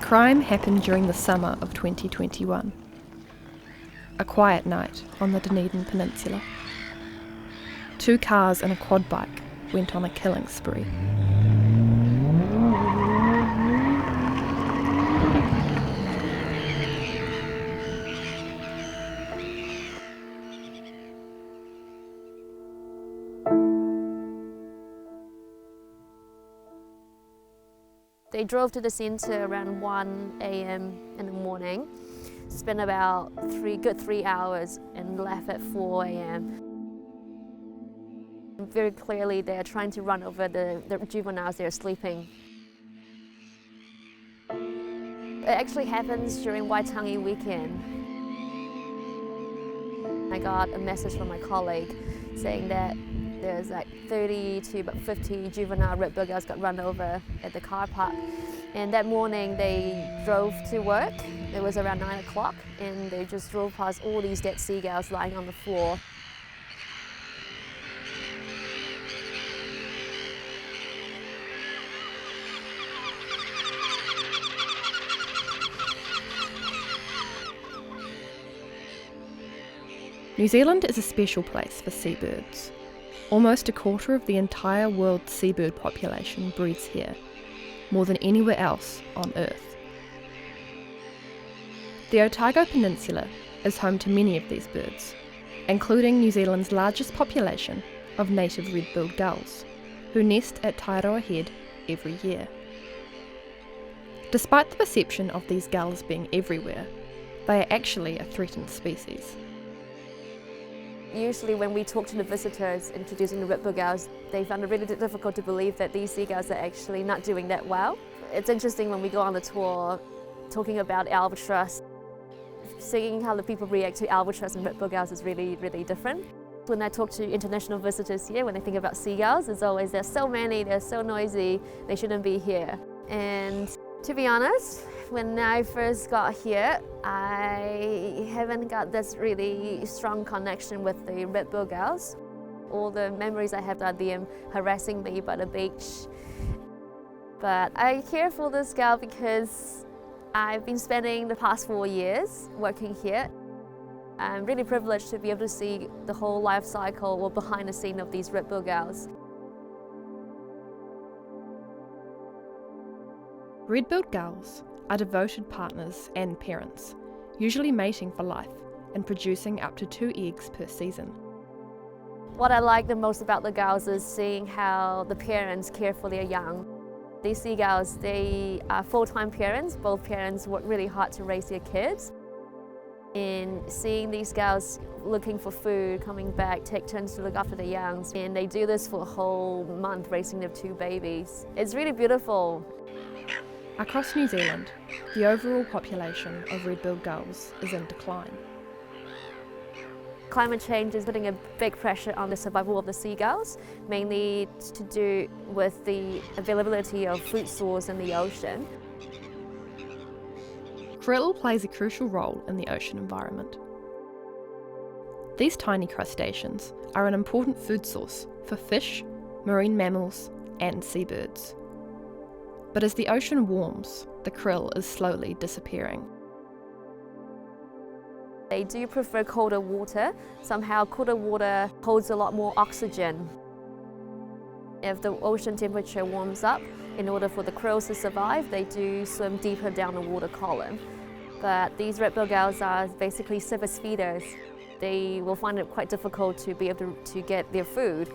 crime happened during the summer of 2021. A quiet night on the Dunedin Peninsula. 2 cars and a quad bike went on a killing spree. They drove to the centre around 1 a.m. in the morning, spent about 3 hours and left at 4 a.m. Very clearly they're trying to run over the juveniles that are sleeping. It actually happens during Waitangi weekend. I got a message from my colleague saying that there's like 30 to about 50 juvenile red bill girls got run over at the car park. And that morning they drove to work. It was around 9 o'clock and they just drove past all these dead seagulls lying on the floor. New Zealand is a special place for seabirds. Almost a quarter of the entire world's seabird population breeds here, more than anywhere else on Earth. The Otago Peninsula is home to many of these birds, including New Zealand's largest population of native red-billed gulls, who nest at Taiaroa Head every year. Despite the perception of these gulls being everywhere, they are actually a threatened species. Usually when we talk to the visitors introducing the red-billed gulls, they find it really difficult to believe that these seagulls are actually not doing that well. It's interesting when we go on the tour talking about albatross, seeing how the people react to albatross and red-billed gulls is really, really different. When I talk to international visitors here, when they think about seagulls, it's always, there's so many, they're so noisy, they shouldn't be here. And to be honest, when I first got here, I haven't got this really strong connection with the red-billed gulls. All the memories I have are them harassing me by the beach. But I care for this gull because I've been spending the past 4 years working here. I'm really privileged to be able to see the whole life cycle or behind the scene of these red-billed gulls. Red-billed gulls are devoted partners and parents, usually mating for life and producing up to 2 eggs per season. What I like the most about the gulls is seeing how the parents care for their young. These seagulls, they are full-time parents. Both parents work really hard to raise their kids. And seeing these gulls looking for food, coming back, take turns to look after their young, and they do this for a whole month, raising their 2 babies. It's really beautiful. Across New Zealand, the overall population of red-billed gulls is in decline. Climate change is putting a big pressure on the survival of the seagulls, mainly to do with the availability of food source in the ocean. Krill plays a crucial role in the ocean environment. These tiny crustaceans are an important food source for fish, marine mammals, and seabirds. But as the ocean warms, the krill is slowly disappearing. They do prefer colder water. Somehow colder water holds a lot more oxygen. If the ocean temperature warms up, in order for the krills to survive, they do swim deeper down the water column. But these red-billed gulls are basically surface feeders. They will find it quite difficult to be able to get their food.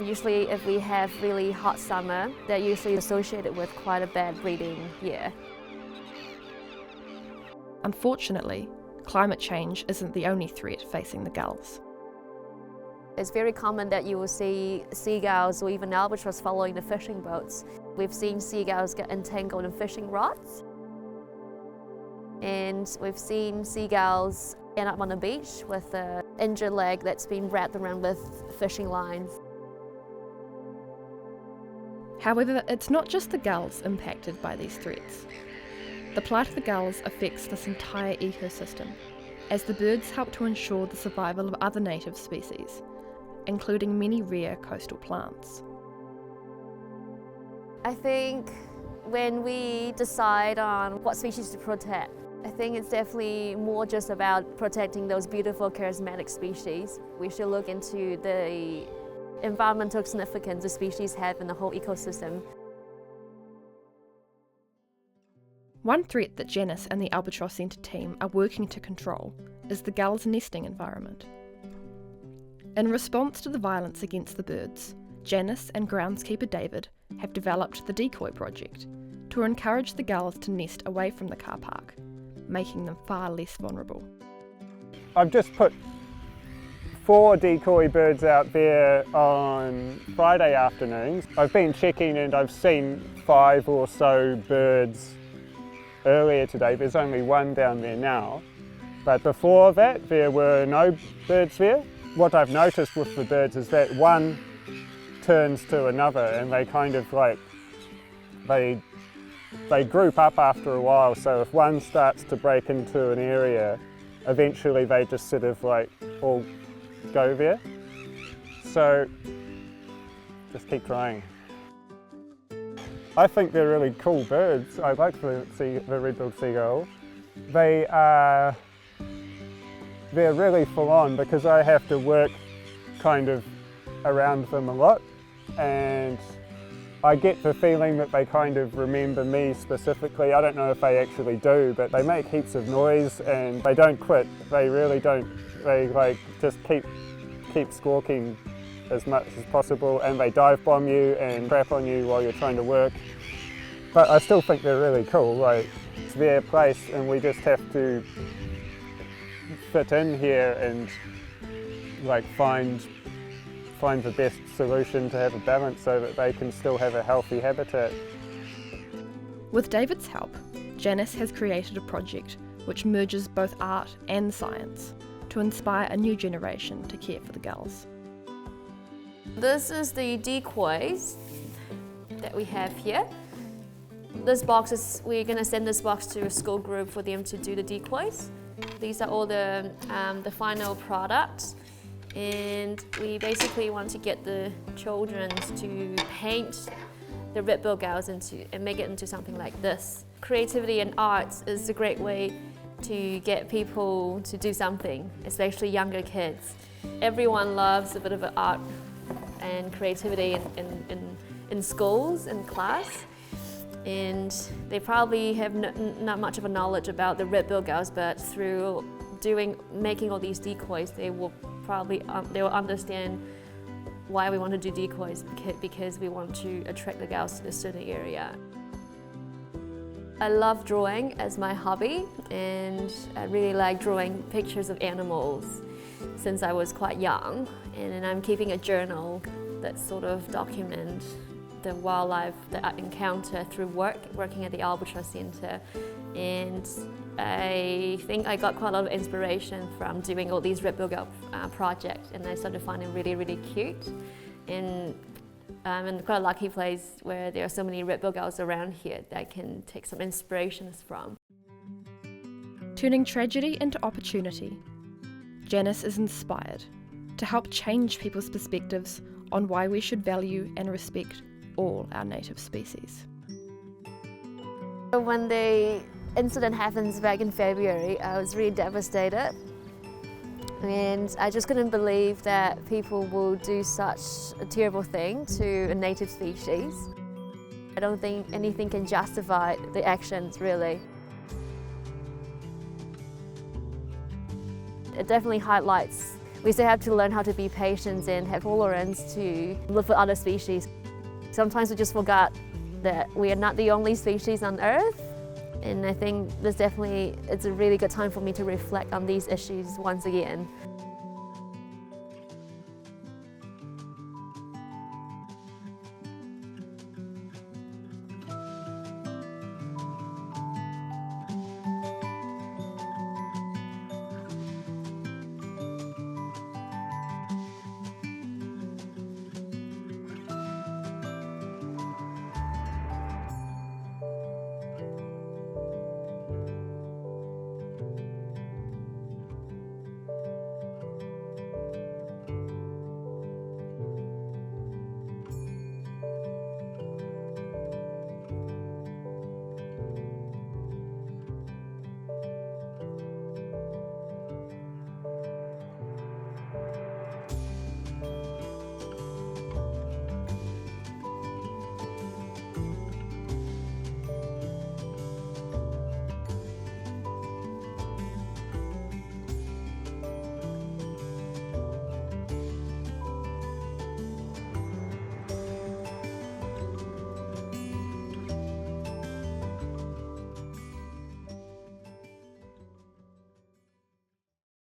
Usually if we have really hot summer, they're usually associated with quite a bad breeding year. Unfortunately, climate change isn't the only threat facing the gulls. It's very common that you will see seagulls or even albatross following the fishing boats. We've seen seagulls get entangled in fishing rods. And we've seen seagulls end up on the beach with an injured leg that's been wrapped around with fishing lines. However, it's not just the gulls impacted by these threats. The plight of the gulls affects this entire ecosystem, as the birds help to ensure the survival of other native species, including many rare coastal plants. I think When we decide on what species to protect, I think it's definitely more just about protecting those beautiful, charismatic species. We should look into the environmental significance the species have in the whole ecosystem. One threat that Janice and the Albatross Centre team are working to control is the gulls' nesting environment. In response to the violence against the birds, Janice and groundskeeper David have developed the Decoy project to encourage the gulls to nest away from the car park, making them far less vulnerable. I've just put 4 decoy birds out there on Friday afternoons. I've been checking and I've seen 5 or so birds earlier today. There's only 1 down there now, but before that there were no birds there. What I've noticed with the birds is that one turns to another and they kind of like, they group up after a while, so if one starts to break into an area, eventually they just sort of like all go there. So just keep trying. I think they're really cool birds. I like the red-billed seagull. They're really full on because I have to work kind of around them a lot, and I get the feeling that they kind of remember me specifically. I don't know if they actually do, but they make heaps of noise and they don't quit. They really don't. They like just keep squawking as much as possible, and they dive bomb you and crap on you while you're trying to work. But I still think they're really cool. Like, it's their place and we just have to fit in here and like find the best solution to have a balance so that they can still have a healthy habitat. With David's help, Janice has created a project which merges both art and science to inspire a new generation to care for the gulls. This is the decoys that we have here. This box is, we're going to send this box to a school group for them to do the decoys. These are all the final products, and we basically want to get the children to paint the red-billed gulls and make it into something like this. Creativity and arts is a great way to get people to do something, especially younger kids. Everyone loves a bit of art and creativity in schools, in class, and they probably have not much of a knowledge about the red-billed gulls, but through making all these decoys, they will understand why we want to do decoys, because we want to attract the gulls to a certain area. I love drawing as my hobby, and I really like drawing pictures of animals since I was quite young, and I'm keeping a journal that sort of documents the wildlife that I encounter through working at the Albatross Centre. And I think I got quite a lot of inspiration from doing all these red-billed gull projects, and I started finding really, really cute. And I'm in quite a lucky place where there are so many red-billed gulls around here that I can take some inspirations from. Turning tragedy into opportunity, Janice is inspired to help change people's perspectives on why we should value and respect all our native species. When the incident happens back in February, I was really devastated, and I just couldn't believe that people will do such a terrible thing to a native species. I don't think anything can justify the actions, really. It definitely highlights we still have to learn how to be patient and have tolerance to live with other species. Sometimes we just forgot that we are not the only species on Earth, and I think it's a really good time for me to reflect on these issues once again.